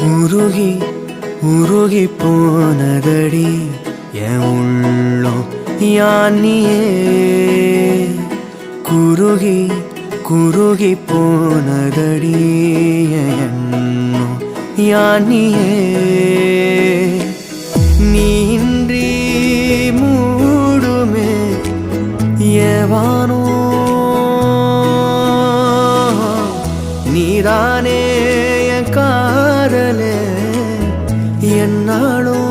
உருகி உருகி போனதடி என் உள்ளம் யானியே குருகி குருகி போனதடி என் எண்ணம் யானியே நீன்றி மூடுமே ஏவானோ நீதானே என் காதலே என்னாலும்